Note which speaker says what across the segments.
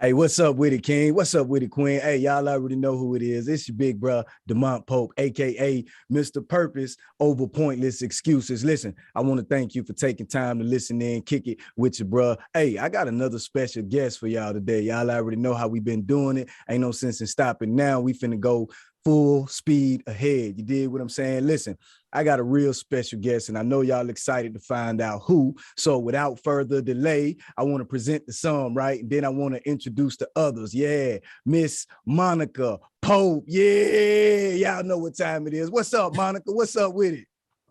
Speaker 1: Hey, what's up with it, King? What's up with it, Queen? Hey, y'all already know who it is. It's your big bro, Demont Pope, aka Mr. Purpose over Pointless Excuses. Listen, I want to thank you for taking time to listen in, kick it with your bro. Hey, I got another special guest for y'all today. Y'all already know how we've been doing it. Ain't no sense in stopping now. We finna go full speed ahead. You did what I'm saying? Listen, I got a real special guest, and I know y'all excited to find out who. So without further delay, I want to present the some, right? And then I want to introduce the others. Yeah, Miss Monica Pope. Yeah, y'all know what time it is. What's up, Monica? What's up with it?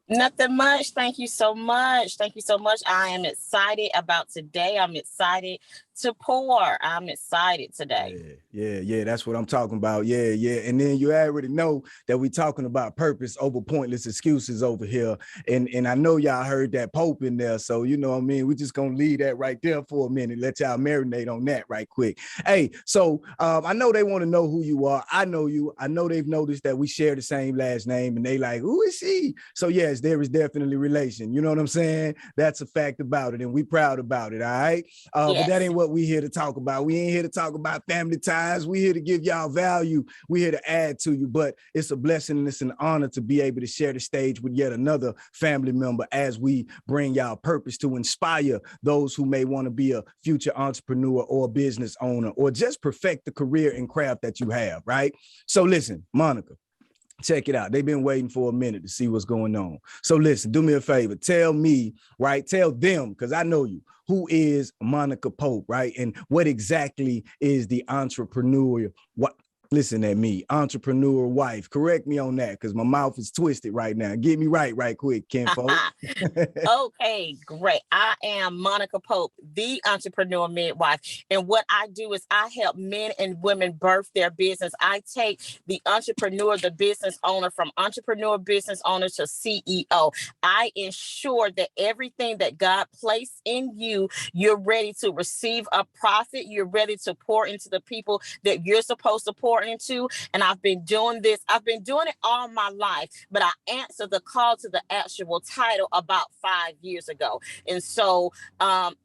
Speaker 2: Nothing much. Thank you so much. Thank you so much. I am excited about today. I'm excited to pour. I'm excited today.
Speaker 1: Yeah. That's what I'm talking about. Yeah. And then you already know that we talking about purpose over pointless excuses over here. And I know y'all heard that Pope in there. So, you know what I mean? We're just going to leave that right there for a minute. Let y'all marinate on that right quick. Hey, so I know they want to know who you are. I know you. I know they've noticed that we share the same last name and they like, who is she? So yes, there is definitely relation. You know what I'm saying? That's a fact about it. And we proud about it. All right.
Speaker 2: Yes.
Speaker 1: But that ain't what we here to talk about. We ain't here to talk about family ties. We here to give y'all value. We here to add to you, but it's a blessing and it's an honor to be able to share the stage with yet another family member as we bring y'all purpose to inspire those who may want to be a future entrepreneur or a business owner or just perfect the career and craft that you have, right? So listen, Monica, check it out. They've been waiting for a minute to see what's going on. So listen, do me a favor. Tell me, right? Tell them, because I know you, who is Monica Pope, right? And what exactly is the entrepreneur? Listen at me, entrepreneur wife. Correct me on that because my mouth is twisted right now. Get me right quick, Ken Folk.
Speaker 2: Okay, great. I am Monica Pope, the Entrepreneur Midwife. And what I do is I help men and women birth their business. I take the entrepreneur, the business owner, from entrepreneur business owner to CEO. I ensure that everything that God placed in you, you're ready to receive a profit. You're ready to pour into the people that you're supposed to pour into. And I've been doing this. I've been doing it all my life, but I answered the call to the actual title about 5 years ago. And so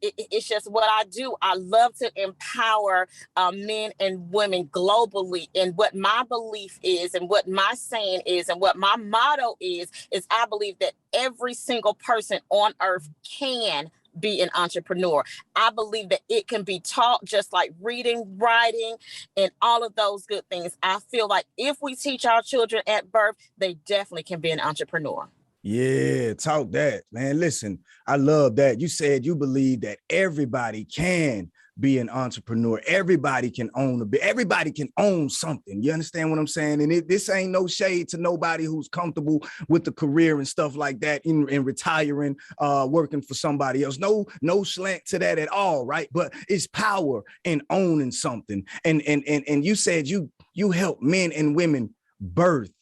Speaker 2: it's just what I do. I love to empower men and women globally. And what my belief is and what my saying is and what my motto is I believe that every single person on earth can be an entrepreneur. I believe that it can be taught just like reading, writing, and all of those good things. I feel like if we teach our children at birth, they definitely can be an entrepreneur.
Speaker 1: Yeah, talk that, man. Listen, I love that. You said you believe that everybody can be an entrepreneur. Everybody can own a bit. Everybody can own something. You understand what I'm saying? And this ain't no shade to nobody who's comfortable with the career and stuff like that in retiring, working for somebody else. No slant to that at all, right? But it's power in owning something. And you said you help men and women birth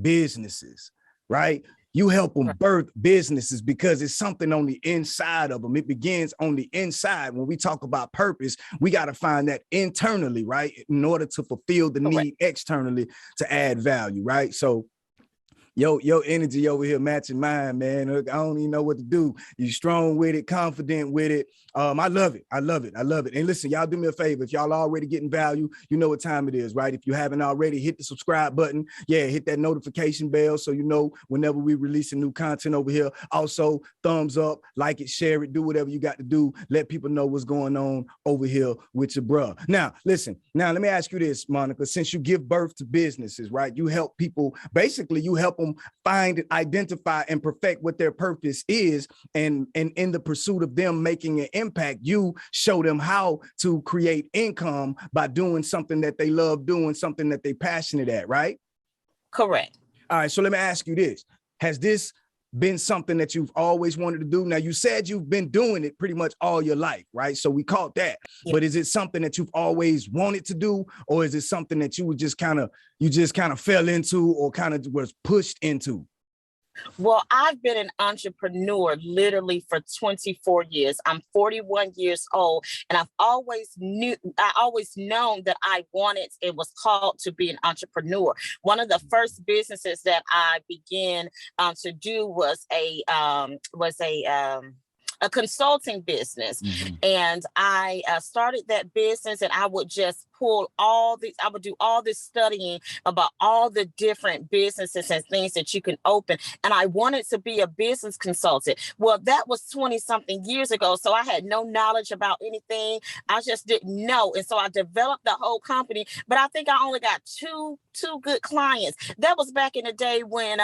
Speaker 1: businesses, right? You help them birth businesses because it's something on the inside of them. It begins on the inside. When we talk about purpose, we got to find that internally, right? In order to fulfill the need externally to add value, right? So your energy over here matching mine, man. I don't even know what to do. You strong with it, confident with it. I love it. And listen, y'all do me a favor. If y'all already getting value, you know what time it is, right? If you haven't already, hit the subscribe button. Yeah, hit that notification bell so you know whenever we release new content over here. Also, thumbs up, like it, share it, do whatever you got to do. Let people know what's going on over here with your bruh. Now, listen. Now, let me ask you this, Monica. Since you give birth to businesses, right? You help people. Basically, you help them find, identify, and perfect what their purpose is. And in the pursuit of them making an impact, you show them how to create income by doing something that they love doing, something that they're passionate at, right?
Speaker 2: Correct.
Speaker 1: All right, so let me ask you this. Has this been something that you've always wanted to do? Now, you said you've been doing it pretty much all your life, right? So we caught that. Yeah. But is it something that you've always wanted to do, or is it something that you would just kind of fell into or kind of was pushed into?
Speaker 2: Well, I've been an entrepreneur literally for 24 years. I'm 41 years old, and I always known that I wanted, it was called to be an entrepreneur. One of the first businesses that I began to do was a a consulting business. And I started that business, and I would just I would do all this studying about all the different businesses and things that you can open. And I wanted to be a business consultant. Well, that was 20 something years ago. So I had no knowledge about anything. I just didn't know. And so I developed the whole company, but I think I only got two good clients. That was back in the day when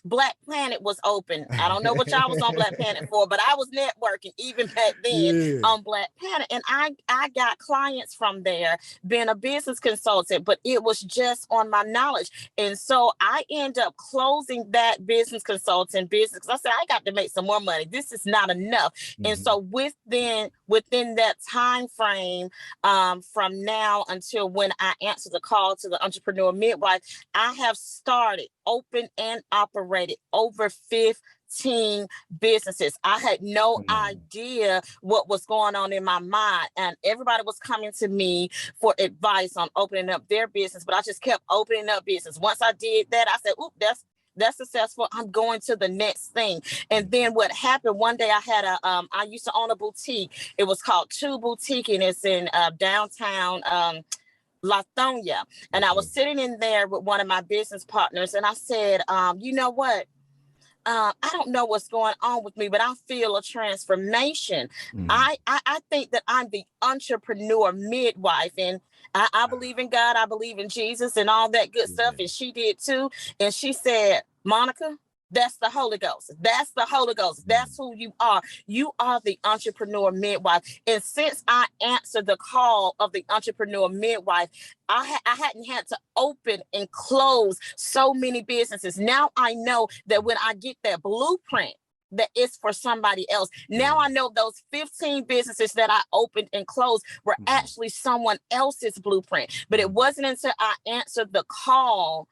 Speaker 2: Black Planet was open. I don't know what y'all was on Black Planet for, but I was networking even back then on Black Planet. And I got clients from there, being a business consultant, but it was just on my knowledge. And so I end up closing that business consulting business, because I said, I got to make some more money. This is not enough. And so within that time frame, from now until when I answer the call to the Entrepreneur Midwife, I have started, open and operated over 15 businesses. I had no idea what was going on in my mind, and everybody was coming to me for advice on opening up their business, but I just kept opening up business. Once I did that, I said, oop, that's successful. I'm going to the next thing. And then what happened one day, I had I used to own a boutique. It was called Two Boutique, and it's in downtown Lithonia. And I was sitting in there with one of my business partners, and I said, you know what? I don't know what's going on with me, but I feel a transformation. I think that I'm the entrepreneur midwife, and I believe in God. I believe in Jesus and all that good stuff. And she did too. And she said, Monica, that's the Holy Ghost. That's the Holy Ghost. That's who you are. You are the entrepreneur midwife. And since I answered the call of the entrepreneur midwife, I hadn't had to open and close so many businesses. Now I know that when I get that blueprint, that it's for somebody else. Now I know those 15 businesses that I opened and closed were actually someone else's blueprint. But it wasn't until I answered the call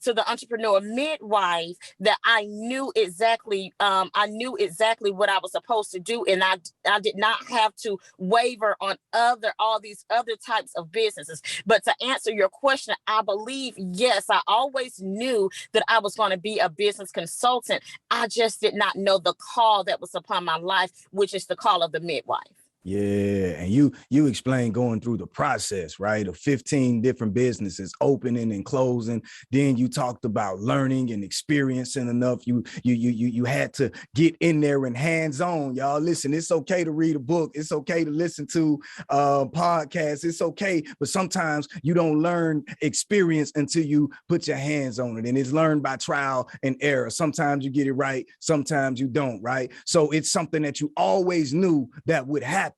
Speaker 2: to the entrepreneur midwife that I knew exactly what I was supposed to do, and I did not have to waver on all these other types of businesses. But to answer your question, I believe, yes, I always knew that I was going to be a business consultant. I just did not know the call that was upon my life, which is the call of the midwife.
Speaker 1: Yeah. And you explained going through the process, right, of 15 different businesses opening and closing. Then you talked about learning and experiencing enough. You had to get in there and hands-on. Y'all listen, it's okay to read a book. It's okay to listen to podcasts. It's okay. But sometimes you don't learn experience until you put your hands on it. And it's learned by trial and error. Sometimes you get it right. Sometimes you don't, right? So it's something that you always knew that would happen.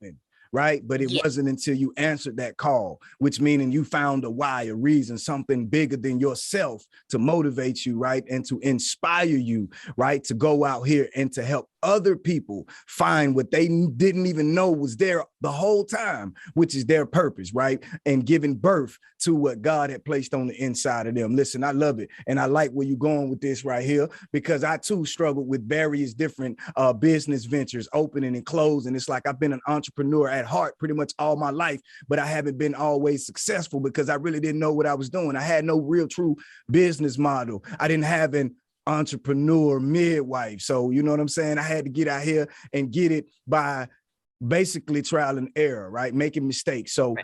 Speaker 1: Right. But it wasn't until you answered that call, which meaning you found a why, a reason, something bigger than yourself to motivate you, right, and to inspire you, right, to go out here and to help other people find what they didn't even know was there the whole time, which is their purpose, right, and giving birth to what God had placed on the inside of them. Listen, I love it. And I like where you're going with this right here, because I too struggled with various different business ventures, opening and closing. It's like I've been an entrepreneur at heart pretty much all my life, but I haven't been always successful because I really didn't know what I was doing. I had no real true business model. I didn't have an entrepreneur midwife. So, you know what I'm saying? I had to get out here and get it by basically trial and error, right? Making mistakes. So,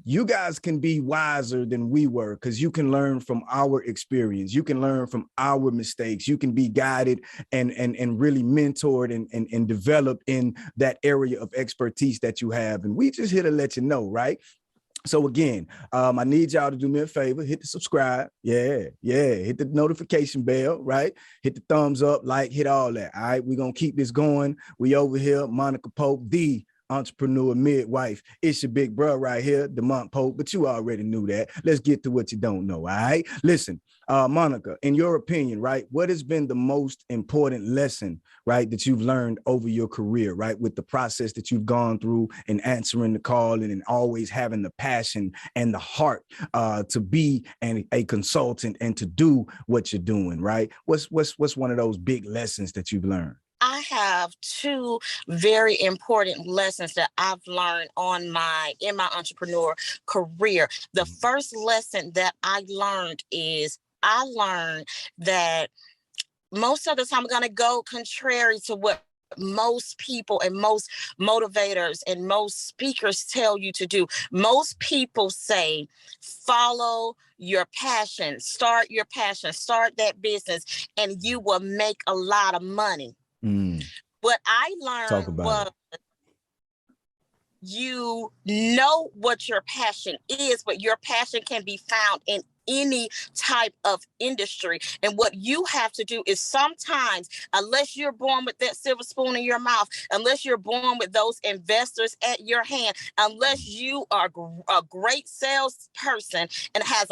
Speaker 1: you guys can be wiser than we were, because you can learn from our experience. You can learn from our mistakes. You can be guided and really mentored and developed in that area of expertise that you have. And we just here to let you know, right? So again, I need y'all to do me a favor, hit the subscribe. Yeah. Hit the notification bell, right? Hit the thumbs up, like, hit all that. All right. We're going to keep this going. We over here, Monica Pope, the Entrepreneur Midwife. It's your big bro right here, Demont Pope, but you already knew that. Let's get to what you don't know. All right. Listen, Monica, in your opinion, right, what has been the most important lesson, right, that you've learned over your career, right, with the process that you've gone through and answering the call and always having the passion and the heart to be a consultant and to do what you're doing, right? What's one of those big lessons that you've learned?
Speaker 2: I have two very important lessons that I've learned in my entrepreneur career. The first lesson that I learned is that most of the time I'm going to go contrary to what most people and most motivators and most speakers tell you to do. Most people say, follow your passion, start your passion, start that business, and you will make a lot of money. What I learned was, you know what your passion is, but your passion can be found in any type of industry. And what you have to do is, sometimes, unless you're born with that silver spoon in your mouth, unless you're born with those investors at your hand, unless you are a great salesperson and have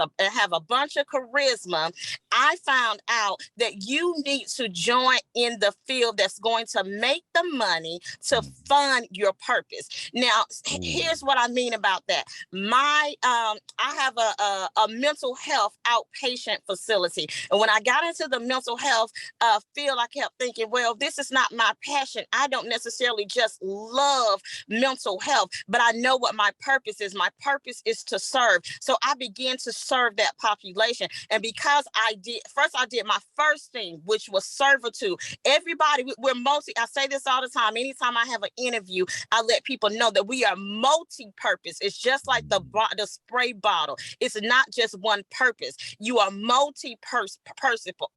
Speaker 2: a bunch of charisma, I found out that you need to join in the field that's going to make the money to fund your purpose. Now, here's what I mean about that. I have a mental health outpatient facility. And when I got into the mental health field, I kept thinking, well, this is not my passion. I don't necessarily just love mental health, but I know what my purpose is. My purpose is to serve. So I began to serve that population. And because I did my first thing, which was servitude. Everybody, I say this all the time. Anytime I have an interview, I let people know that we are multi-purpose. It's just like the spray bottle. It's not just one purpose. You are multi-purposeful.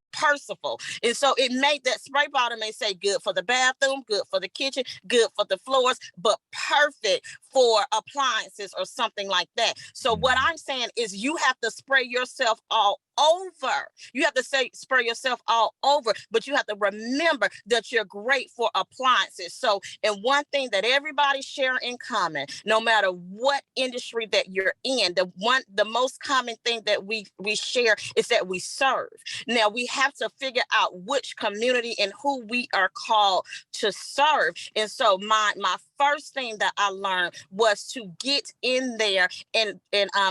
Speaker 2: And so it made that spray bottle may say good for the bathroom, good for the kitchen, good for the floors, but perfect for appliances or something like that. So what I'm saying is, you have to spray yourself all over. You have to spray yourself all over, but you have to remember that you're great for appliances. So, and one thing that everybody share in common, no matter what industry that you're in, the most common thing that we share is that we serve. Now we have to figure out which community and who we are called to serve. And so my first thing that I learned was to get in there and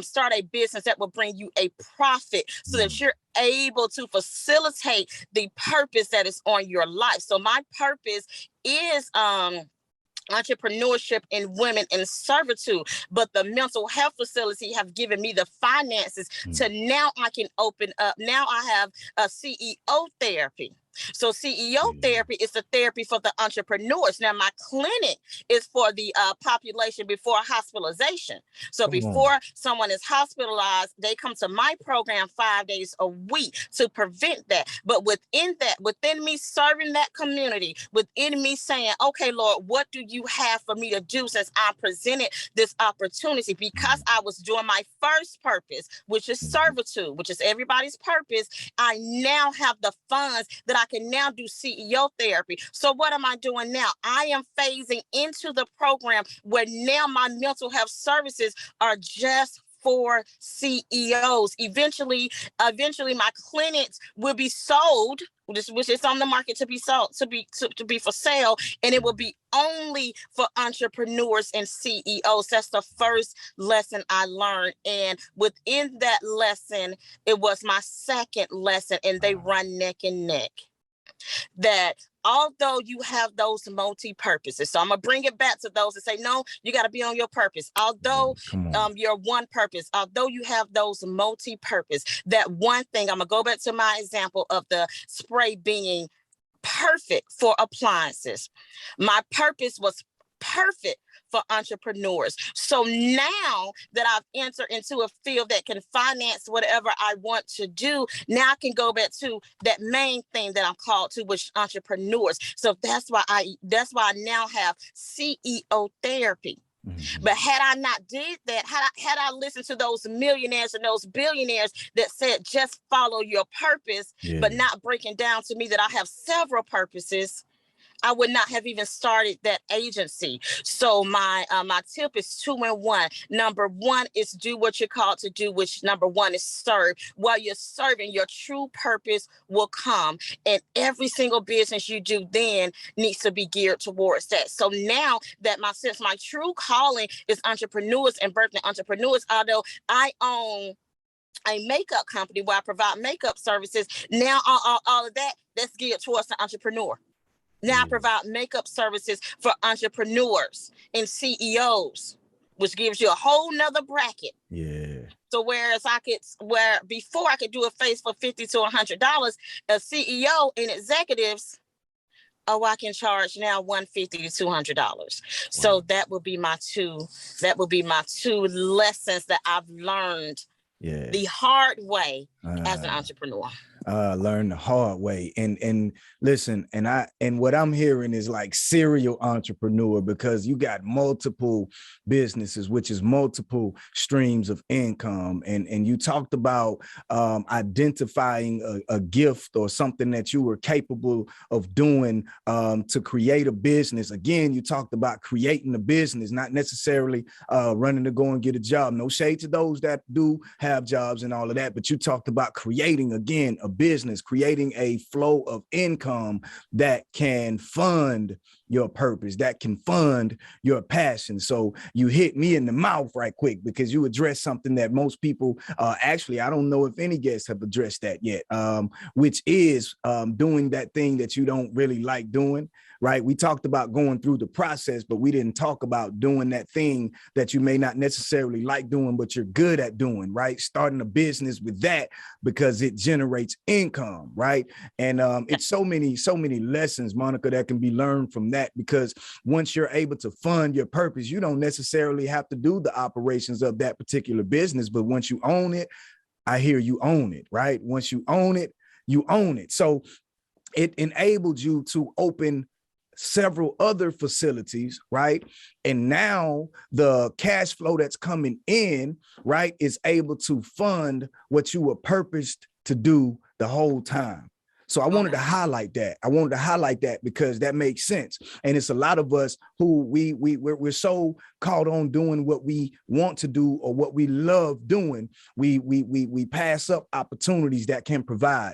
Speaker 2: start a business that will bring you a profit, so that you're able to facilitate the purpose that is on your life. So my purpose is entrepreneurship in women in servitude, but the mental health facility have given me the finances to now I can open up. Now I have a CEO therapy. So CEO therapy is the therapy for the entrepreneurs. Now my clinic is for the population before hospitalization. So before someone is hospitalized, they come to my program 5 days a week to prevent that. But within me serving that community, within me saying, okay, Lord, what do you have for me to do, since I presented this opportunity? Because I was doing my first purpose, which is servitude, which is everybody's purpose. I now have the funds that I can now do CEO therapy. So what am I doing now? I am phasing into the program where now my mental health services are just for CEOs. Eventually my clinics will be sold, which is on the market to be sold, to be for sale, and it will be only for entrepreneurs and CEOs. That's the first lesson I learned. And within that lesson, it was my second lesson, and they run neck and neck. That although you have those multi-purposes, so I'm gonna bring it back to those that say, no, you got to be on your purpose. Although your one purpose, although you have those multi-purpose, that one thing, I'm gonna go back to my example of the spray being perfect for appliances. My purpose was perfect for entrepreneurs. So now that I've entered into a field that can finance whatever I want to do, now I can go back to that main thing that I'm called to, which is entrepreneurs. So that's why I now have CEO therapy. But had I not did that, had I listened to those millionaires and those billionaires that said just follow your purpose, but not breaking down to me that I have several purposes, I would not have even started that agency. So my tip is 2 in 1. Number 1 is do what you're called to do, which number 1 is serve. While you're serving, your true purpose will come. And every single business you do then needs to be geared towards that. So now that since my true calling is entrepreneurs and birthing entrepreneurs, although I own a makeup company where I provide makeup services, now all of that's geared towards the entrepreneur. Now I provide makeup services for entrepreneurs and CEOs, which gives you a whole nother bracket. So whereas before I could do a face for $50 to $100, a CEO and executives Oh, I can charge now $150 to $200. So
Speaker 1: Wow.
Speaker 2: that would be my two. That would be my two lessons that I've learned
Speaker 1: Yeah.
Speaker 2: the hard way as an
Speaker 1: Uh,
Speaker 2: entrepreneur.
Speaker 1: Learn the hard way. And listen, and what I'm hearing is like serial entrepreneur, because you got multiple businesses, which is multiple streams of income. And you talked about identifying a gift or something that you were capable of doing to create a business. Again, you talked about creating a business, not necessarily running to go and get a job. No shade to those that do have jobs and all of that, but you talked about creating, again, a business, creating a flow of income that can fund your purpose, that can fund your passion. So you hit me in the mouth right quick, because you addressed something that most people, actually, I don't know if any guests have addressed that yet, which is doing that thing that you don't really like doing. Right. We talked about going through the process, but we didn't talk about doing that thing that you may not necessarily like doing, but you're good at doing. Right. Starting a business with that because it generates income. Right. And it's so many lessons, Monica, that can be learned from that, because once you're able to fund your purpose, you don't necessarily have to do the operations of that particular business. But once you own it, I hear you own it. Right. Once you own it, you own it. So it enabled you to open several other facilities, right? And now the cash flow that's coming in, right, is able to fund what you were purposed to do the whole time. So I wanted to highlight that. I wanted to highlight that because that makes sense. And it's a lot of us who we're so caught on doing what we want to do or what we love doing. We pass up opportunities that can provide.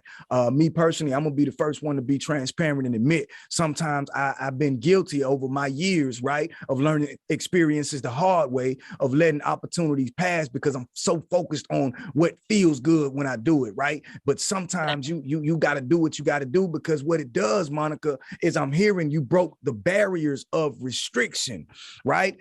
Speaker 1: Me personally, I'm gonna be the first one to be transparent and admit sometimes I've been guilty over my years, right, of learning experiences the hard way, of letting opportunities pass because I'm so focused on what feels good when I do it, right? But sometimes you got to do what you got to do, because what it does, Monica, is I'm hearing you broke the barriers of restriction, right?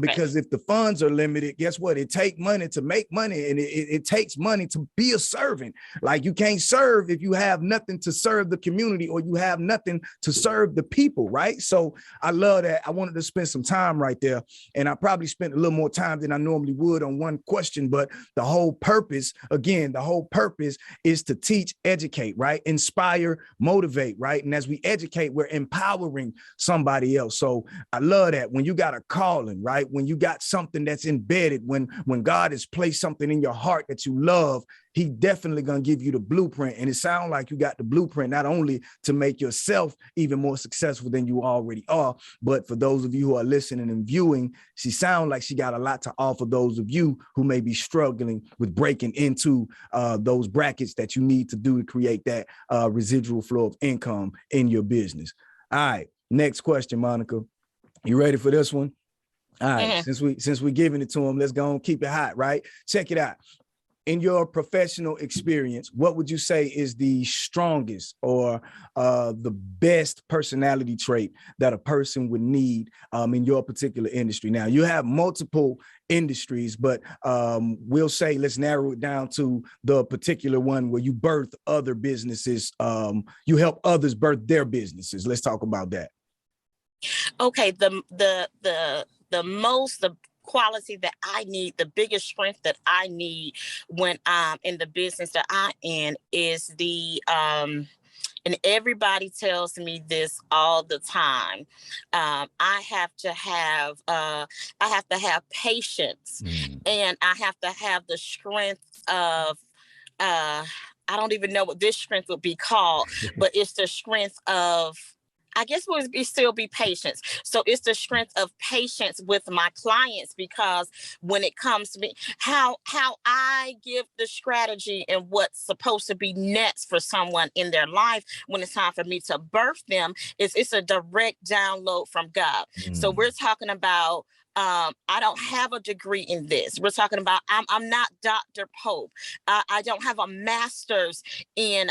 Speaker 1: Because if the funds are limited, guess what? It takes money to make money, and it takes money to be a servant. Like, you can't serve if you have nothing to serve the community, or you have nothing to serve the people, right? So I love that. I wanted to spend some time right there, and I probably spent a little more time than I normally would on one question, but the whole purpose, again, the whole purpose is to teach, educate, right? Inspire, motivate, right? And as we educate, we're empowering somebody else. So I love that. When you got a calling, right? When you got something that's embedded, when God has placed something in your heart that you love, he definitely gonna give you the blueprint. And it sounds like you got the blueprint not only to make yourself even more successful than you already are, but for those of you who are listening and viewing, she sounds like she got a lot to offer those of you who may be struggling with breaking into those brackets that you need to do to create that residual flow of income in your business. All right, next question, Monica. You ready for this one? All right, since we're giving it to him, let's go and keep it hot, right? Check it out. In your professional experience, what would you say is the strongest or the best personality trait that a person would need in your particular industry? Now, you have multiple industries, but we'll say, let's narrow it down to the particular one where you birth other businesses. You help others birth their businesses. Let's talk about that.
Speaker 2: Okay, the quality that I need, the biggest strength that I need when I'm in the business that I'm in is and everybody tells me this all the time. I have to have patience, and I have to have the strength of I don't even know what this strength would be called, but it's the strength of, I guess it still be patience. So it's the strength of patience with my clients, because when it comes to me, how I give the strategy and what's supposed to be next for someone in their life when it's time for me to birth them, it's a direct download from God. So we're talking about I don't have a degree in this. We're talking about I'm not Dr. Pope. I don't have a master's in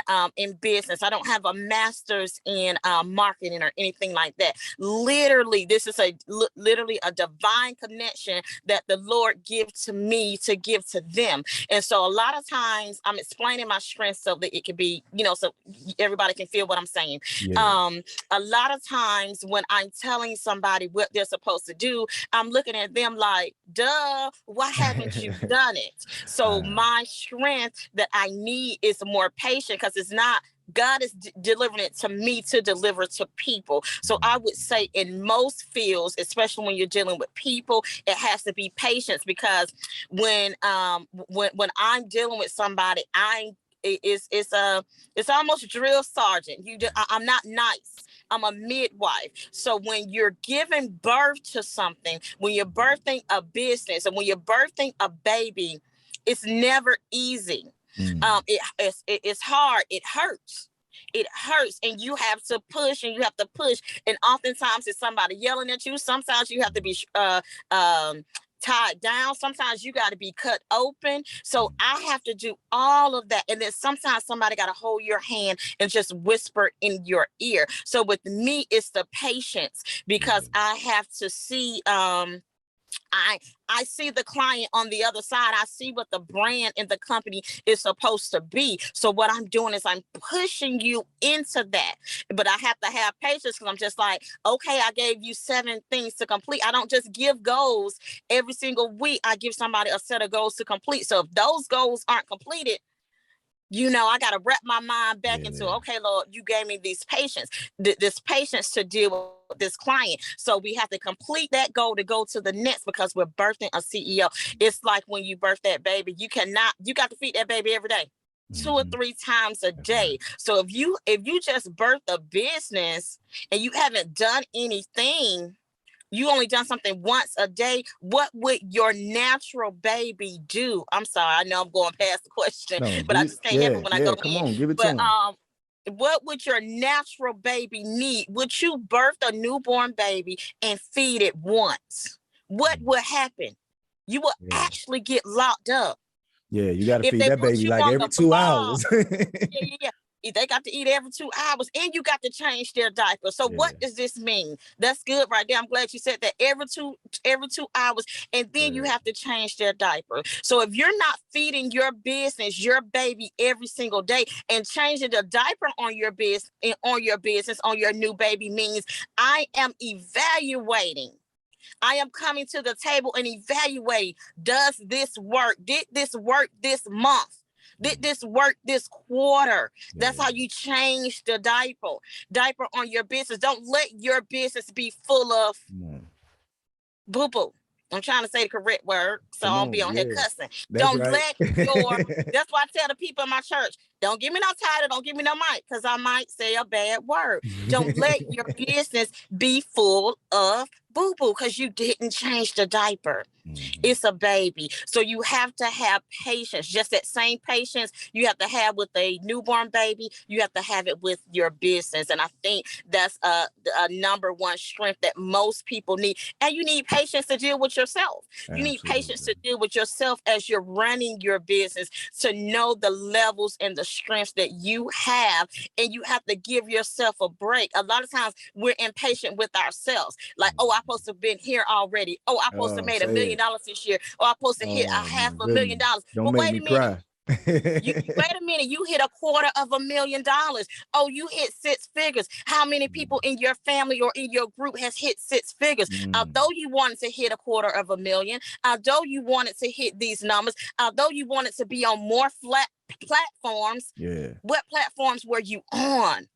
Speaker 2: business. I don't have a master's in marketing or anything like that. Literally, this is literally a divine connection that the Lord gives to me to give to them. And so a lot of times I'm explaining my strengths so that it can be, so everybody can feel what I'm saying.
Speaker 1: Yeah.
Speaker 2: A lot of times when I'm telling somebody what they're supposed to do, I'm looking at them like, duh, why haven't you done it? So my strength that I need is more patient, because it's not, God is delivering it to me to deliver to people. So I would say in most fields, especially when you're dealing with people, it has to be patience, because when I'm dealing with somebody, it's almost drill sergeant. I'm not nice. I'm a midwife. So when you're giving birth to something, when you're birthing a business, and when you're birthing a baby, it's never easy. It's hard. It hurts. It hurts, and you have to push, and you have to push. And oftentimes it's somebody yelling at you. Sometimes you have to be tied down. Sometimes you got to be cut open. So I have to do all of that. And then sometimes somebody got to hold your hand and just whisper in your ear. So with me, it's the patience, because I have to see, I see the client on the other side. I see what the brand and the company is supposed to be. So what I'm doing is I'm pushing you into that. But I have to have patience, because I'm just like, okay, I gave you 7 things to complete. I don't just give goals every single week. I give somebody a set of goals to complete. So if those goals aren't completed, I got to wrap my mind back into, okay, Lord, you gave me this patience to deal with this client. So we have to complete that goal to go to the next, because we're birthing a CEO. It's like when you birth that baby, you got to feed that baby every day, 2 or 3 times a day. So if you just birth a business and you haven't done anything, you only done something once a day, what would your natural baby do? I'm sorry, I know I'm going past the question, but I just can't help it when I go
Speaker 1: come
Speaker 2: in.
Speaker 1: on, give it to him.
Speaker 2: What would your natural baby need? Would you birth a newborn baby and feed it once? What would happen? You will actually get locked up.
Speaker 1: Yeah, you got to feed that baby like every 2 hours.
Speaker 2: Yeah. They got to eat every 2 hours, and you got to change their diaper. So what does this mean? That's good right there. I'm glad you said that. Every two hours, and then you have to change their diaper. So if you're not feeding your business, your baby every single day, and changing the diaper on your business, on your new baby, means I am evaluating. I am coming to the table and evaluate, does this work? Did this work this month? Did this work this quarter? That's how you change the diaper on your business. Don't let your business be full of boo-boo. I'm trying to say the correct word, so I don't be on here cussing. That's why I tell the people in my church, don't give me no title, don't give me no mic, because I might say a bad word. Don't let your business be full of boo-boo, because you didn't change the diaper. It's a baby. So you have to have patience. Just that same patience you have to have with a newborn baby, you have to have it with your business. And I think that's a number one strength that most people need. And you need patience to deal with yourself. You need patience to deal with yourself as you're running your business, to know the levels and the strengths that you have. And you have to give yourself a break. A lot of times we're impatient with ourselves. Like, oh, I'm supposed to have been here already. Oh, I'm supposed to have made $1 million this year. Or I'm supposed to hit $500,000.
Speaker 1: Don't make me cry.
Speaker 2: Wait a minute, you hit $250,000. Oh, you hit 6 figures. How many people in your family or in your group has hit 6 figures? Although you wanted to hit $250,000, although you wanted to hit these numbers, although you wanted to be on more flat platforms, what platforms were you on?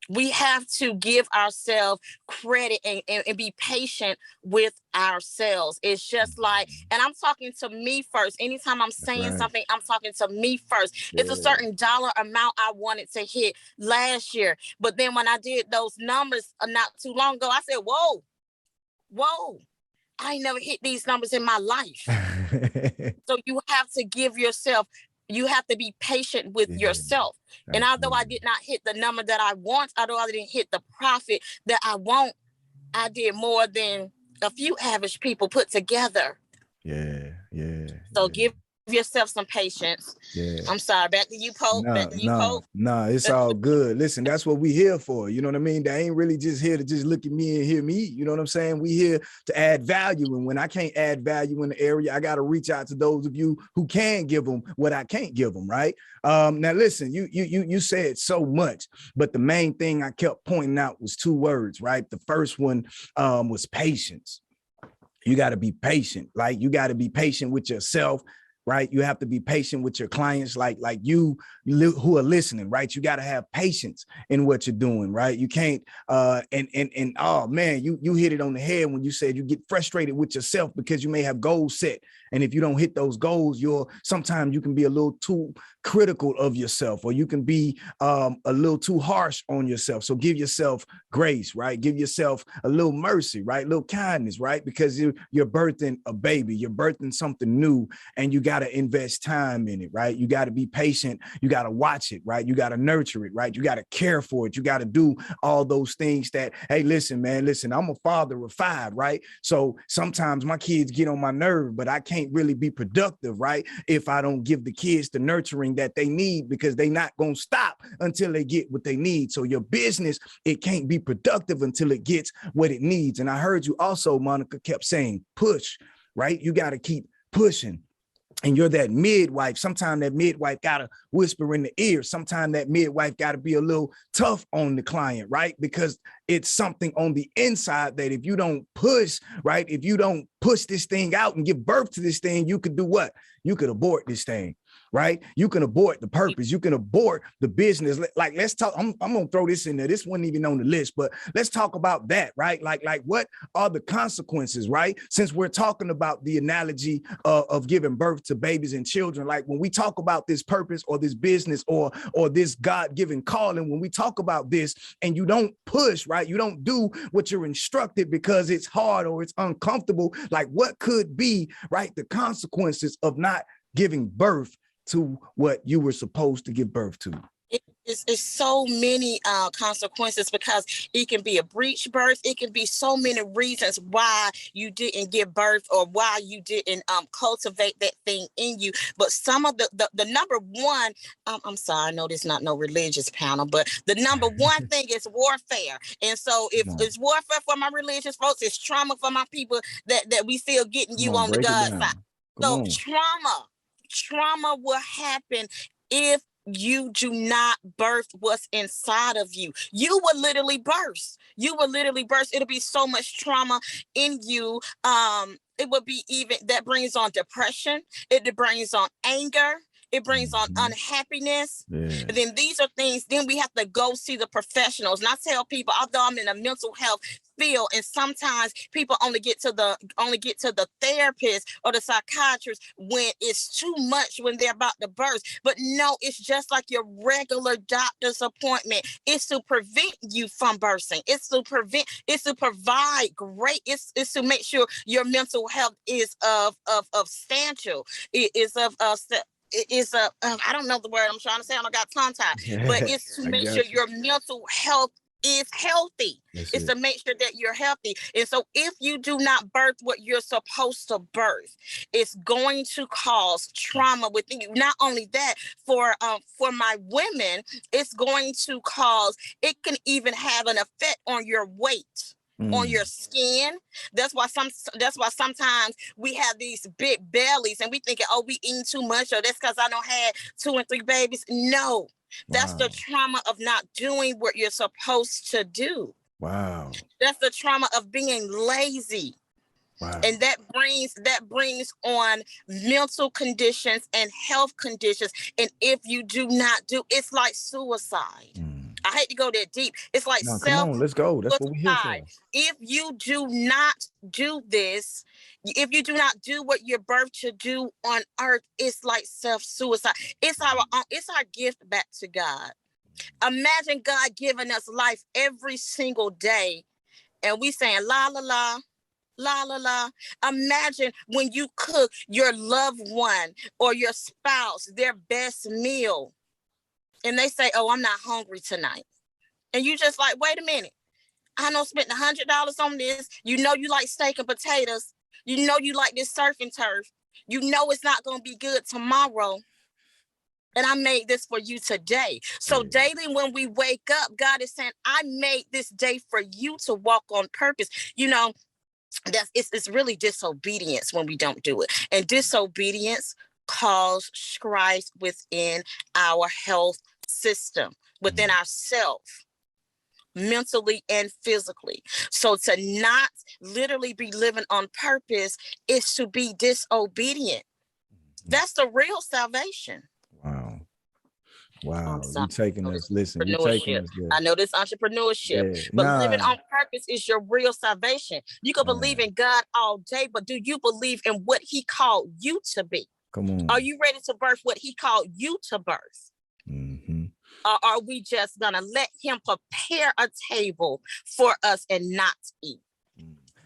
Speaker 2: We have to give ourselves credit and be patient with ourselves. It's just like, and I'm talking to me first. Anytime I'm saying something, I'm talking to me first. It's a certain dollar amount I wanted to hit last year. But then when I did those numbers not too long ago, I said, whoa, I ain't never hit these numbers in my life. So you have to give yourself, you have to be patient with yourself. And although I did not hit the number that I want, although I didn't hit the profit that I want, I did more than average people put together.
Speaker 1: Yeah.
Speaker 2: So give yourself some patience.
Speaker 1: Yeah.
Speaker 2: I'm sorry. Back to you, Pope. Back to you, Pope.
Speaker 1: No, it's all good. Listen, that's what we here for. You know what I mean? They ain't really just here to just look at me and hear me. You know what I'm saying? We here to add value. And when I can't add value in the area, I got to reach out to those of you who can give them what I can't give them, right? Now listen, you said so much, but the main thing I kept pointing out was 2 words, right? The first one was patience. You got to be patient. Like, you got to be patient with yourself, right? You have to be patient with your clients, like you who are listening, right? You got to have patience in what you're doing, right? You can't, and oh man, you hit it on the head when you said you get frustrated with yourself because you may have goals set. And if you don't hit those goals, sometimes you can be a little too critical of yourself, or you can be a little too harsh on yourself. So give yourself grace, right? Give yourself a little mercy, right? A little kindness, right? Because you're birthing a baby, you're birthing something new, and you got to invest time in it, right? You got to be patient. You got to watch it, right? You got to nurture it, right? You got to care for it. You got to do all those things that, hey, listen, man, I'm a father of 5, right? So sometimes my kids get on my nerve, but I can't really be productive, right? If I don't give the kids the nurturing that they need, because they're not going to stop until they get what they need. So your business, it can't be productive until it gets what it needs. And I heard you also, Monica, kept saying push, right? You got to keep pushing. And you're that midwife. Sometimes that midwife got to whisper in the ear. Sometimes that midwife got to be a little tough on the client, right? Because it's something on the inside that if you don't push, right? If you don't push this thing out and give birth to this thing, you could do what? You could abort this thing, right? You can abort the purpose. You can abort the business. Like, let's talk. I'm going to throw this in there. This wasn't even on the list, but let's talk about that, right? Like what are the consequences, right? Since we're talking about the analogy of giving birth to babies and children, like when we talk about this purpose or this business or this God-given calling, when we talk about this and you don't push, right? You don't do what you're instructed because it's hard or it's uncomfortable. Like, what could be, right, the consequences of not giving birth to what you were supposed to give birth to?
Speaker 2: It's so many consequences, because it can be a breech birth. It can be so many reasons why you didn't give birth or why you didn't cultivate that thing in you. But some of the number one, I'm sorry, I know this is not no religious panel, but the number one thing is warfare. And so if it's warfare for my religious folks, it's trauma for my people that we feel getting you on the God side. So trauma will happen if you do not birth what's inside of you. You will literally burst. It'll be so much trauma in you. It will be even that brings on depression. It brings on anger. It brings on unhappiness. Yeah. And then these are things, then we have to go see the professionals. And I tell people, although I'm in a mental health field, and sometimes people only get to the therapist or the psychiatrist when it's too much, when they're about to burst. But no, it's just like your regular doctor's appointment. It's to prevent you from bursting. It's to provide great, it's to make sure your mental health is of substantial. It is of I don't know the word I'm trying to say. I don't got tongue tied, but it's to make sure your mental health is healthy. It's to make sure that you're healthy. And so if you do not birth what you're supposed to birth, it's going to cause trauma within you. Not only that, for my women, it's going to cause, it can even have an effect on your weight. On your skin. That's why sometimes we have these big bellies and we thinking, oh, we eating too much, or that's because I don't have 2 and 3 babies. No, that's the trauma of not doing what you're supposed to do.
Speaker 1: Wow.
Speaker 2: That's the trauma of being lazy. Wow. And that brings on mental conditions and health conditions. And if you do not do, it's like suicide. I hate to go that deep. It's like
Speaker 1: come on, let's go. That's what we're here for.
Speaker 2: If you do not do this, if you do not do what you're birthed to do on earth, it's like self-suicide. It's our gift back to God. Imagine God giving us life every single day, and we saying la la la. La la la. Imagine when you cook your loved one or your spouse their best meal, and they say, oh, I'm not hungry tonight. And you just like, wait a minute. I know spent $100 on this. You know you like steak and potatoes. You know you like this surf and turf. You know it's not going to be good tomorrow. And I made this for you today. So daily when we wake up, God is saying, I made this day for you to walk on purpose. You know, it's really disobedience when we don't do it. And disobedience causes strife within our health system, within ourselves, mentally and physically. So to not literally be living on purpose is to be disobedient. That's the real salvation.
Speaker 1: Wow. You're taking us, listen, you're taking us there.
Speaker 2: I know this entrepreneurship, but living on purpose is your real salvation. You can believe in God all day, but do you believe in what he called you to be?
Speaker 1: Come on.
Speaker 2: Are you ready to birth what he called you to birth?
Speaker 1: Mm-hmm.
Speaker 2: Or are we just going to let him prepare a table for us and not eat?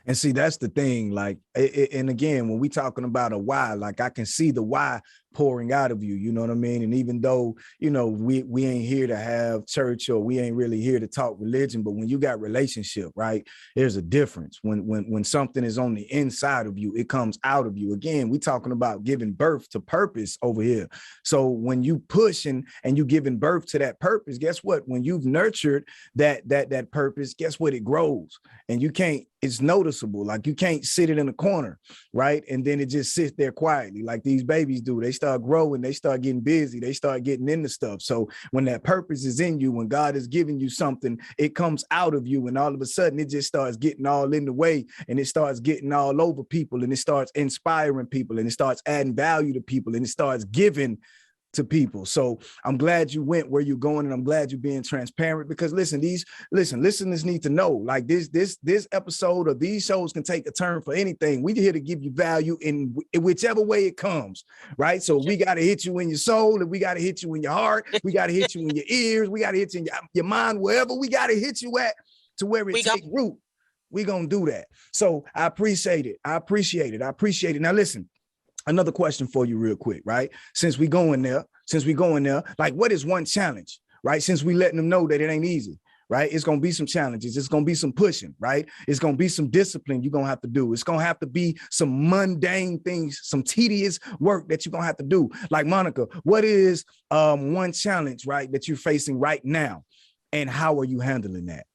Speaker 1: And see, that's the thing. Like, and again, when we talking about a why, like I can see the why pouring out of you, you know what I mean? And even though, you know, we ain't here to have church, or we ain't really here to talk religion, but when you got relationship, right, there's a difference. When something is on the inside of you, it comes out of you. Again, we talking about giving birth to purpose over here. So when you pushing and you giving birth to that purpose, guess what? When you've nurtured that purpose, guess what? It grows, and you can't, it's noticeable. Like you can't sit it in a corner, right? And then it just sits there quietly like these babies do. They start growing, they start getting busy, they start getting into stuff. So when that purpose is in you, when God is giving you something, it comes out of you, and all of a sudden it just starts getting all in the way, and it starts getting all over people, and it starts inspiring people, and it starts adding value to people, and it starts giving to people. So I'm glad you went where you're going, and I'm glad you're being transparent, because listeners need to know, like this episode or these shows can take a turn for anything. We're here to give you value in whichever way it comes, right? So we got to hit you in your soul, and we got to hit you in your heart. We got to hit you in your ears. We got to hit you in your mind, wherever we got to hit you at to where it take root. We're going to do that. So I appreciate it. I appreciate it. Now listen, another question for you real quick, right? Since we going there, like what is one challenge, right? Since we letting them know that it ain't easy, right? It's going to be some challenges. It's going to be some pushing, right? It's going to be some discipline you're going to have to do. It's going to have to be some mundane things, some tedious work that you're going to have to do. Like Monica, what is one challenge, right, that you're facing right now, and how are you handling that?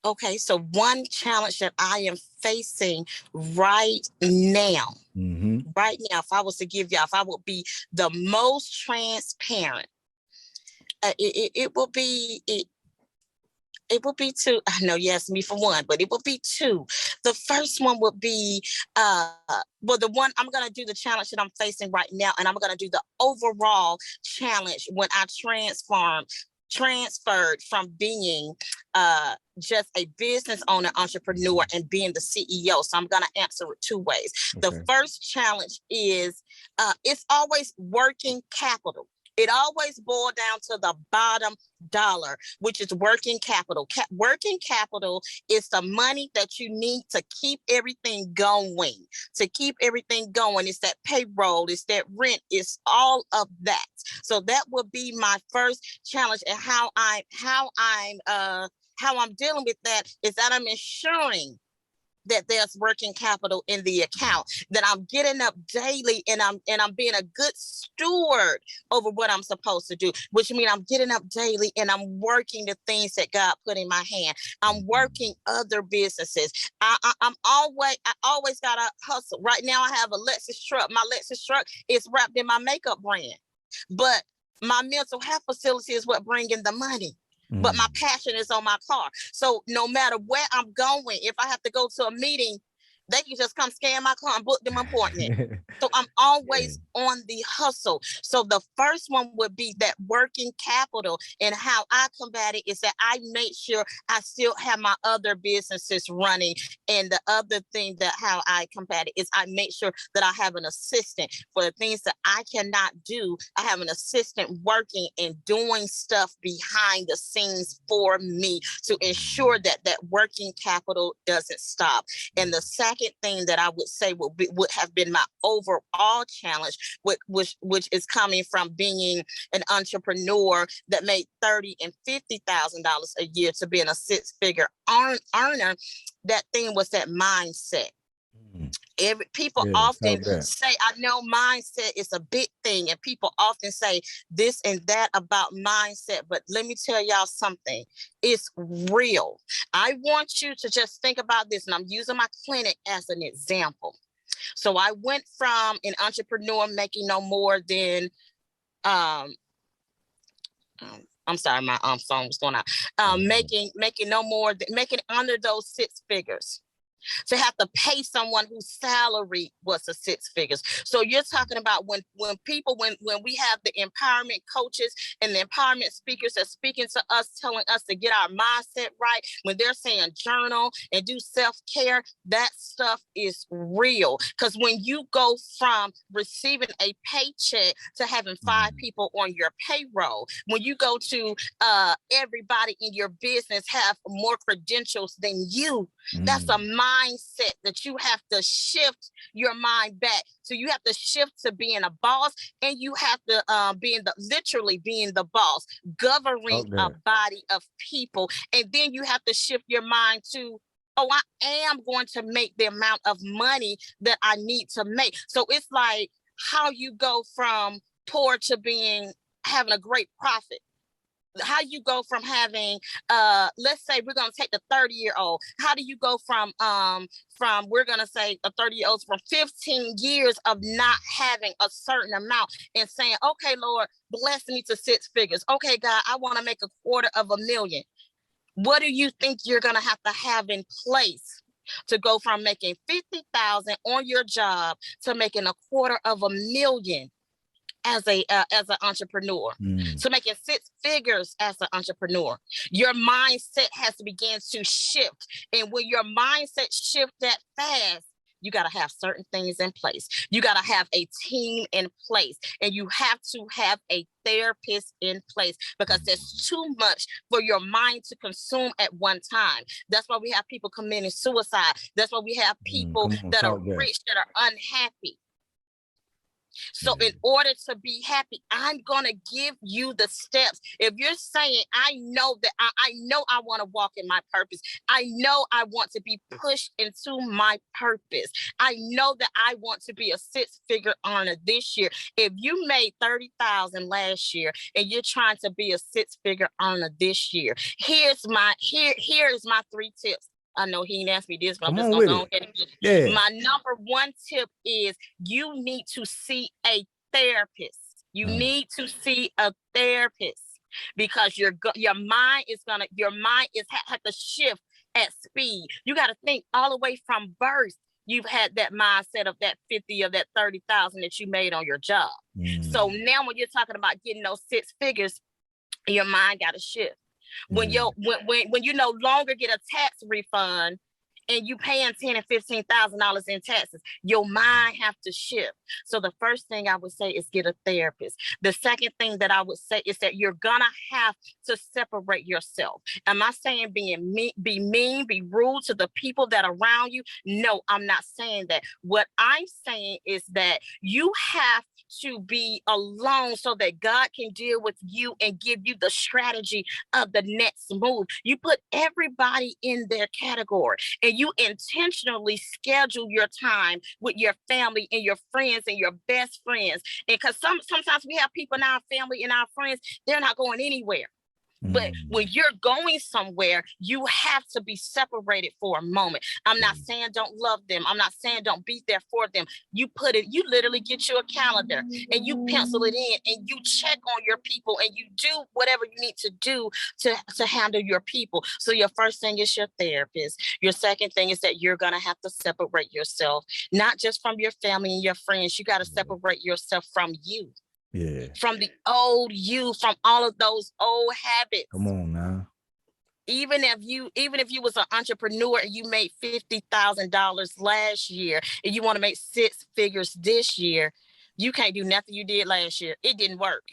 Speaker 2: Okay, so one challenge that I am facing right now, if I was to give y'all, if I would be the most transparent, it will be two. I know you asked me for one, but it will be two. The first one would be, the one I'm going to do the challenge that I'm facing right now, and I'm going to do the overall challenge when I transferred from being just a business owner, entrepreneur, and being the CEO. So I'm going to answer it two ways. Okay. The first challenge is it's always working capital. It always boils down to the bottom dollar, which is working capital. Working capital is the money that you need to keep everything going. It's that payroll, it's that rent, it's all of that. So that would be my first challenge, and how I'm dealing with that is that I'm ensuring that there's working capital in the account, that I'm getting up daily and I'm being a good steward over what I'm supposed to do, which means I'm getting up daily and I'm working the things that God put in my hand. I'm working other businesses. I always got to hustle. Right now I have a Lexus truck. My Lexus truck is wrapped in my makeup brand, but my mental health facility is what brings in the money. But my passion is on my car. So no matter where I'm going, if I have to go to a meeting, they can just come scan my car and book them appointment. So I'm always on the hustle. So the first one would be that working capital, and how I combat it is that I make sure I still have my other businesses running. And the other thing that how I combat it is I make sure that I have an assistant for the things that I cannot do. I have an assistant working and doing stuff behind the scenes for me to ensure that that working capital doesn't stop. And the second second thing that I would say would have been my overall challenge, which is coming from being an entrepreneur that made $30,000 and $50,000 a year to being a six-figure earner. That thing was that mindset. People often say, I know mindset is a big thing, and people often say this and that about mindset, but let me tell y'all something. It's real. I want you to just think about this, and I'm using my clinic as an example. So I went from an entrepreneur making no more than I'm sorry, my phone was going out. Making no more than making under those six figures, to have to pay someone whose salary was a six figures. So you're talking about when we have the empowerment coaches and the empowerment speakers that are speaking to us, telling us to get our mindset right, when they're saying journal and do self-care, that stuff is real. Because when you go from receiving a paycheck to having 5 people on your payroll, when you go to everybody in your business have more credentials than you, that's a mindset that you have to shift your mind back. So you have to shift to being a boss, and you have to literally being the boss, governing a body of people. And then you have to shift your mind to, oh, I am going to make the amount of money that I need to make. So it's like how you go from poor to having a great profit. How you go from having, let's say we're going to take the 30-year-old. How do you go from we're going to say a 30-year-old from 15 years of not having a certain amount and saying, okay, Lord, bless me to six figures. Okay, God, I want to make $250,000. What do you think you're going to have in place to go from making $50,000 on your job to making $250,000? As an entrepreneur, so making six figures as an entrepreneur, your mindset has to begin to shift. And when your mindset shifts that fast, you got to have certain things in place. You got to have a team in place, and you have to have a therapist in place, because there's too much for your mind to consume at one time. That's why we have people committing suicide. That's why we have people that are rich that are unhappy. So in order to be happy, I'm going to give you the steps. If you're saying, I know that I know I want to walk in my purpose. I know I want to be pushed into my purpose. I know that I want to be a six-figure earner this year. If you made $30,000 last year and you're trying to be a six-figure earner this year, here is my 3 tips. I know he didn't ask me this, but I'm just going to go ahead and get it. Yeah. My number 1 tip is you need to see a therapist. You need to see a therapist, because your mind is have to shift at speed. You got to think all the way from birth. You've had that mindset of that 50 of that 30,000 that you made on your job. So now when you're talking about getting those six figures, your mind got to shift. When you no longer get a tax refund and you paying $10,000 and $15,000 in taxes, your mind have to shift. So the first thing I would say is get a therapist. The second thing that I would say is that you're gonna have to separate yourself. Am I saying be mean, be rude to the people that are around you? No, I'm not saying that. What I'm saying is that you have to be alone so that God can deal with you and give you the strategy of the next move. You put everybody in their category, and you intentionally schedule your time with your family and your friends and your best friends. And because sometimes we have people in our family and our friends, they're not going anywhere. But when you're going somewhere, you have to be separated for a moment. I'm not saying don't love them. I'm not saying don't be there for them. You literally get you a calendar and you pencil it in and you check on your people and you do whatever you need to do to handle your people. So your first thing is your therapist. Your second thing is that you're going to have to separate yourself, not just from your family and your friends. You got to separate yourself from you. Yeah. From the old you, from all of those old habits.
Speaker 1: Come on now.
Speaker 2: Even if you was an entrepreneur and you made $50,000 last year and you want to make six figures this year, you can't do nothing you did last year. It didn't work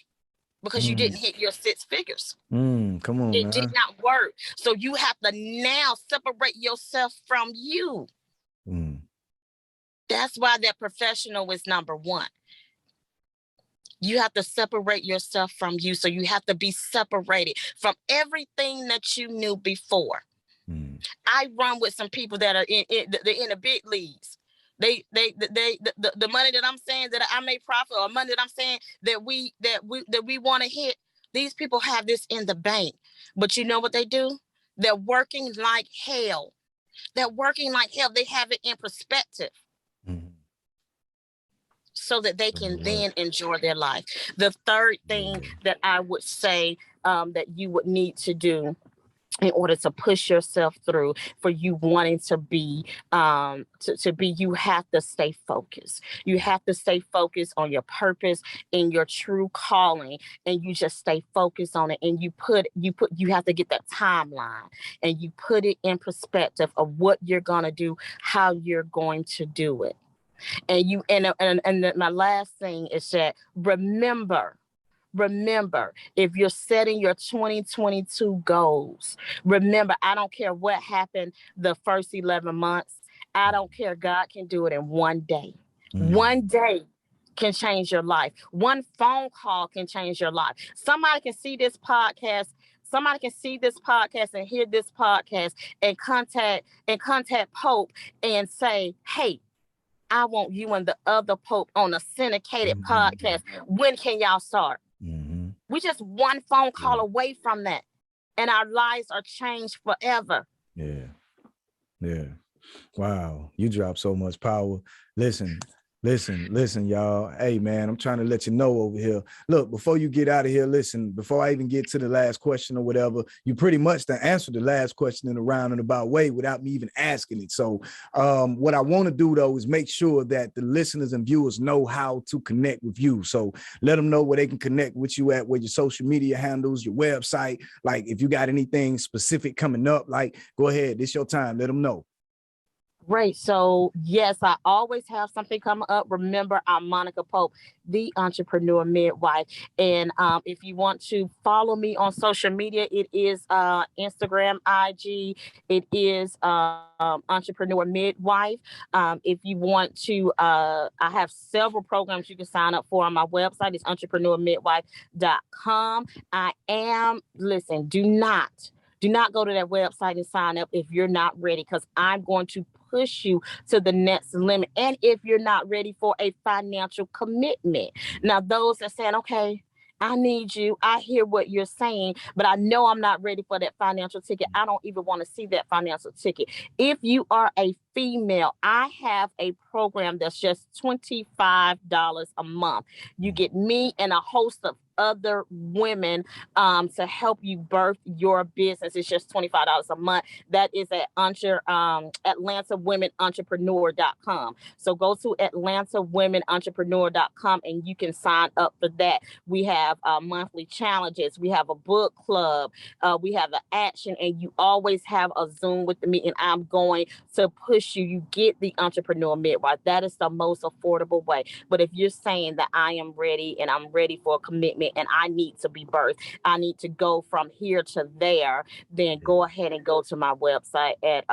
Speaker 2: because you didn't hit your six figures.
Speaker 1: Come on.
Speaker 2: It did not work. So you have to now separate yourself from you. That's why that professional is number one. You have to separate yourself from you. So you have to be separated from everything that you knew before. I run with some people that are in the big leagues. The money that I'm saying that I may profit, or money that I'm saying that we want to hit. These people have this in the bank, but you know what they do? They're working like hell. They're working like hell. They have it in perspective. So that they can then enjoy their life. The third thing that I would say that you would need to do in order to push yourself through, for you wanting to be, you have to stay focused. You have to stay focused on your purpose and your true calling, and you just stay focused on it. And you have to get that timeline, and you put it in perspective of what you're going to do, how you're going to do it. And my last thing is that remember, if you're setting your 2022 goals, remember, I don't care what happened the first 11 months. I don't care. God can do it in one day. One day can change your life. One phone call can change your life. Somebody can see this podcast. Somebody can see this podcast and hear this podcast and contact Pope and say, hey, I want you and the other Pope on a syndicated podcast. When can y'all start? We just one phone call away from that, and our lives are changed forever.
Speaker 1: Yeah. Wow. You dropped so much power. Listen, y'all. Hey, man, I'm trying to let you know over here. Look, before you get out of here, listen, before I even get to the last question or whatever, you pretty much done answered the last question in a roundabout way without me even asking it. So what I want to do, though, is make sure that the listeners and viewers know how to connect with you. So let them know where they can connect with you at, where your social media handles, your website. Like, if you got anything specific coming up, like, go ahead. It's your time. Let them know.
Speaker 2: Great. So, yes, I always have something coming up. Remember, I'm Monica Pope, the Entrepreneur Midwife. And if you want to follow me on social media, it is Instagram, IG. It is Entrepreneur Midwife. If you want to, I have several programs you can sign up for on my website. It's entrepreneurmidwife.com. Do not go to that website and sign up if you're not ready, because I'm going to push you to the next limit. And if you're not ready for a financial commitment. Now, those are saying, okay, I need you. I hear what you're saying, but I know I'm not ready for that financial ticket. I don't even want to see that financial ticket. If you are a female, I have a program that's just $25 a month. You get me and a host of other women to help you birth your business. It's just $25 a month. That is at AtlantaWomenEntrepreneur.com. So go to AtlantaWomenEntrepreneur.com and you can sign up for that. We have monthly challenges. We have a book club. We have an action, and you always have a Zoom with me, and I'm going to push you. You get the Entrepreneur Midwife. That is the most affordable way. But if you're saying that I am ready and I'm ready for a commitment and I need to be birthed, I need to go from here to there, then go ahead and go to my website at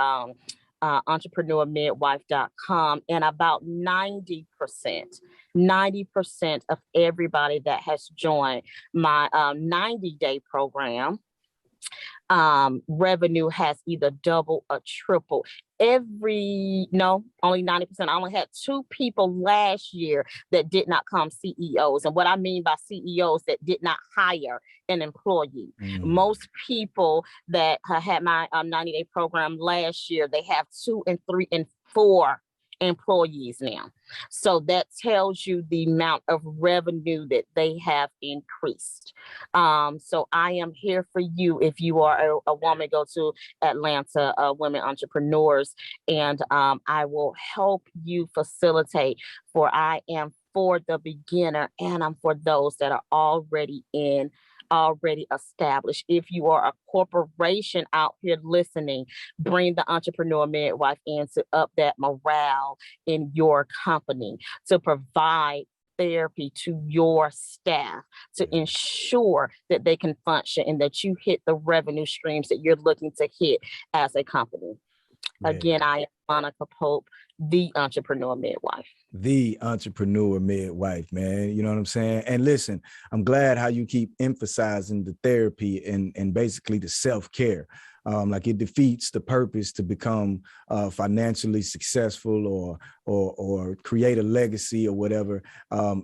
Speaker 2: entrepreneurmidwife.com. And about 90% of everybody that has joined my 90-day program, revenue has either doubled or tripled. Only 90%. I only had 2 people last year that did not come CEOs. And what I mean by CEOs, that did not hire an employee. Most people that had my 90-day program last year, they have 2 and 3 and 4 employees now. So that tells you the amount of revenue that they have increased. So I am here for you. If you are a woman, go to Atlanta Women Entrepreneurs, and I will help you facilitate. For I am for the beginner, and I'm for those that are already established. If you are a corporation out here listening, bring the Entrepreneur Midwife in to up that morale in your company, to provide therapy to your staff, to ensure that they can function and that you hit the revenue streams that you're looking to hit as a company. Again, I am Monica Pope, The Entrepreneur Midwife.
Speaker 1: The Entrepreneur Midwife, man. You know what I'm saying? And listen, I'm glad how you keep emphasizing the therapy and basically the self-care. Like it defeats the purpose to become financially successful or create a legacy or whatever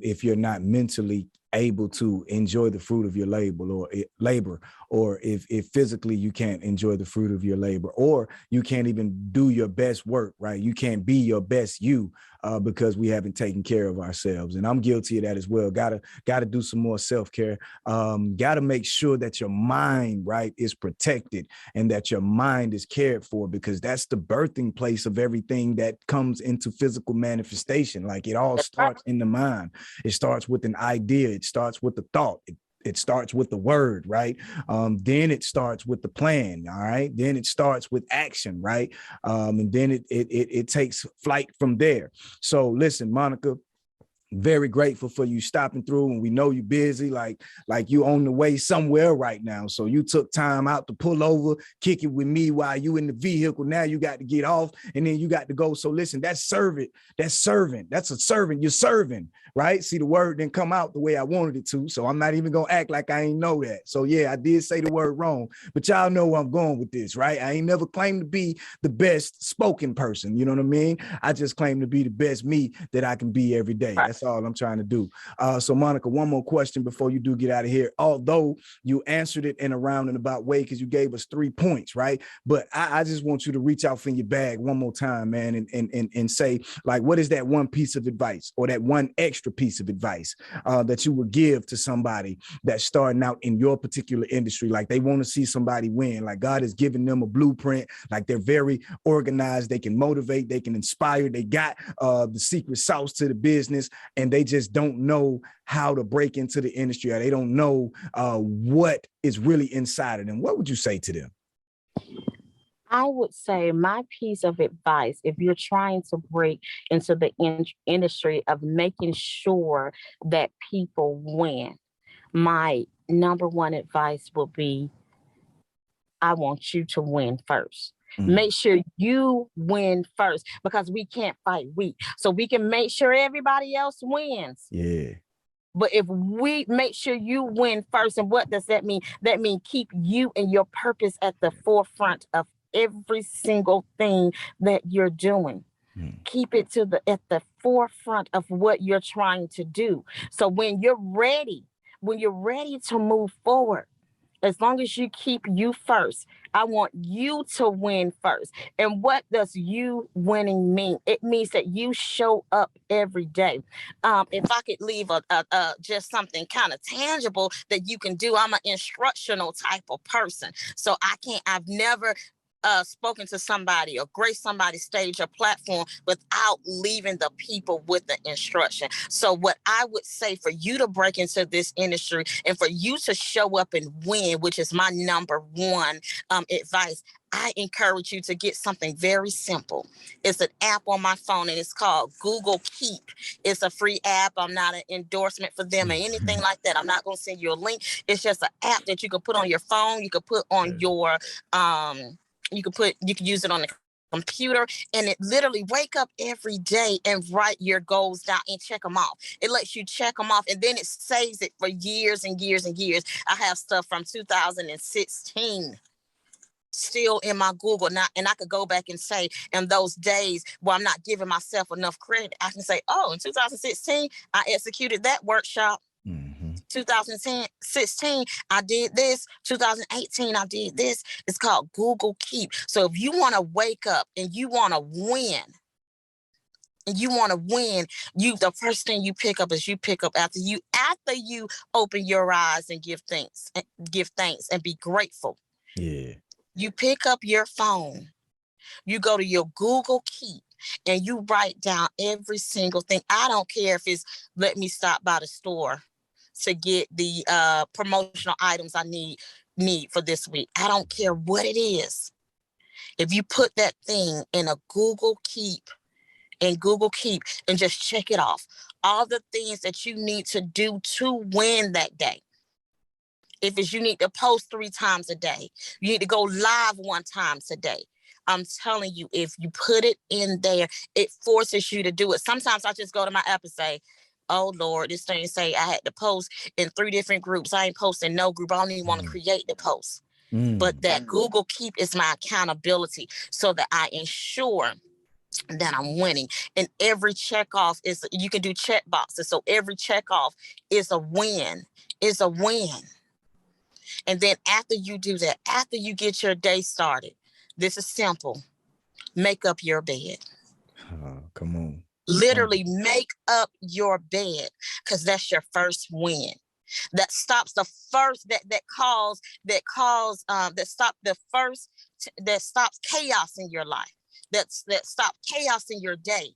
Speaker 1: if you're not mentally able to enjoy the fruit of your labor, or if physically you can't enjoy the fruit of your labor, or you can't even do your best work, right? You can't be your best you because we haven't taken care of ourselves. And I'm guilty of that as well. Gotta do some more self-care. Gotta make sure that your mind, right, is protected and that your mind is cared for, because that's the birthing place of everything that comes into physical manifestation. Like it all starts in the mind. It starts with an idea. It starts with the thought. It starts with the word, right? Then it starts with the plan, all right? Then it starts with action, right? And then it takes flight from there. So listen, Monica, very grateful for you stopping through, and we know you're busy, like you on the way somewhere right now. So you took time out to pull over, kick it with me while you in the vehicle. Now you got to get off and then you got to go. So listen, that's servant. That's servant. That's a servant. You're serving, right? See, the word didn't come out the way I wanted it to. So I'm not even going to act like I ain't know that. So yeah, I did say the word wrong, but y'all know where I'm going with this, right? I ain't never claimed to be the best spoken person. You know what I mean? I just claim to be the best me that I can be every day. That's all I'm trying to do. So Monica, one more question before you do get out of here. Although you answered it in a roundabout way because you gave us 3 points, right? But I just want you to reach out from your bag one more time, man, and say, like, what is that one piece of advice or that one extra piece of advice that you would give to somebody that's starting out in your particular industry? Like they want to see somebody win, like God has given them a blueprint, like they're very organized, they can motivate, they can inspire, they got the secret sauce to the business, and they just don't know how to break into the industry, or they don't know what is really inside of them. What would you say to them?
Speaker 2: I would say my piece of advice, if you're trying to break into the industry of making sure that people win, my number one advice will be, I want you to win first. Make sure you win first, because we can't fight weak. So we can make sure everybody else wins.
Speaker 1: Yeah.
Speaker 2: But if we make sure you win first, and what does that mean? That means keep you and your purpose at the forefront of every single thing that you're doing. Keep it at the forefront of what you're trying to do. So when you're ready to move forward, as long as you keep you first, I want you to win first. And what does you winning mean? It means that you show up every day. If I could leave just something kind of tangible that you can do, I'm an instructional type of person. So I've never spoken to somebody or graced somebody's stage or platform without leaving the people with the instruction. So what I would say for you to break into this industry and for you to show up and win, which is my number one advice, I encourage you to get something very simple. It's an app on my phone and it's called Google Keep. It's a free app. I'm not an endorsement for them or anything like that. I'm not going to send you a link. It's just an app that you can put on your phone. You can put on your you can use it on the computer, and it literally wake up every day and write your goals down and check them off. It lets you check them off, and then it saves it for years and years and years. I have stuff from 2016 still in my Google now, and I could go back and say, in those days where I'm not giving myself enough credit, I can say, oh, in 2016, I executed that workshop. 2016, I did this. 2018, I did this. It's called Google Keep. So if you want to wake up and you want to win, the first thing you pick up after you open your eyes and give thanks and be grateful.
Speaker 1: Yeah.
Speaker 2: You pick up your phone, you go to your Google Keep, and you write down every single thing. I don't care if it's let me stop by the store to get the promotional items I need for this week. I don't care what it is. If you put that thing in a Google Keep and just check it off, all the things that you need to do to win that day. If it's you need to post 3 times a day, you need to go live 1 time a day. I'm telling you, if you put it in there, it forces you to do it. Sometimes I just go to my app and say, oh Lord, this thing say I had to post in 3 different groups. I ain't posting no group. I don't even want to create the post. But that Google Keep is my accountability so that I ensure that I'm winning. And every check off is, you can do check boxes. So every check off is a win, is a win. And then after you do that, after you get your day started, this is simple. Make up your bed.
Speaker 1: Oh, come on.
Speaker 2: Literally make up your bed, because that's your first win. That stops the first, that stops chaos in your life. That stops chaos in your day.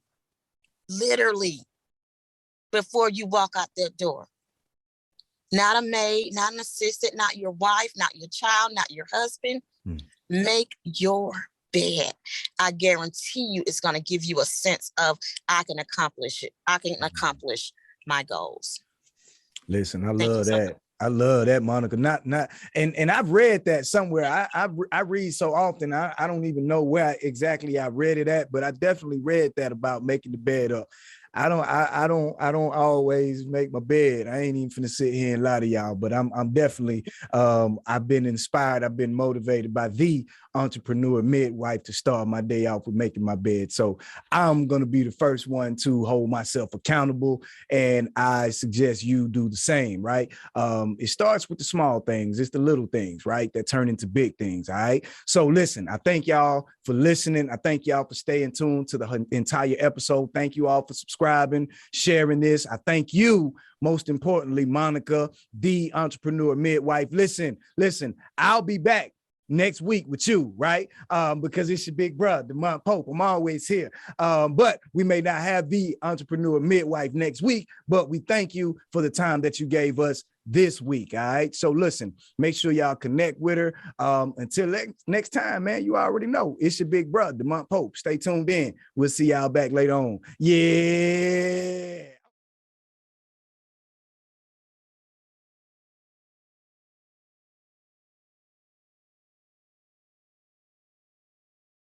Speaker 2: Literally, before you walk out that door. Not a maid, not an assistant, not your wife, not your child, not your husband. Make your bed. I guarantee you it's going to give you a sense of, I can accomplish it. I can accomplish my goals.
Speaker 1: Listen, I love that. I love that, Monica. And I've read that somewhere. I read so often. I don't even know where exactly I read it at, but I definitely read that about making the bed up. I don't always make my bed. I ain't even finna sit here and lie to y'all, but I'm definitely I've been inspired. I've been motivated by the Entrepreneur Midwife to start my day off with making my bed. So I'm gonna be the first one to hold myself accountable, and I suggest you do the same. Right? It starts with the small things. It's the little things, right, that turn into big things. All right. So listen, I thank y'all for listening. I thank y'all for staying tuned to the entire episode. Thank you all for subscribing, sharing this. I thank you, most importantly, Monica, the Entrepreneur Midwife. Listen, I'll be back next week with you, right? Because it's your big brother, Demont Pope. I'm always here. But we may not have the Entrepreneur Midwife next week, but we thank you for the time that you gave us this week. All right. So listen, make sure y'all connect with her. Until next time, man, you already know it's your big brother, Demont Pope. Stay tuned in. We'll see y'all back later on. Yeah.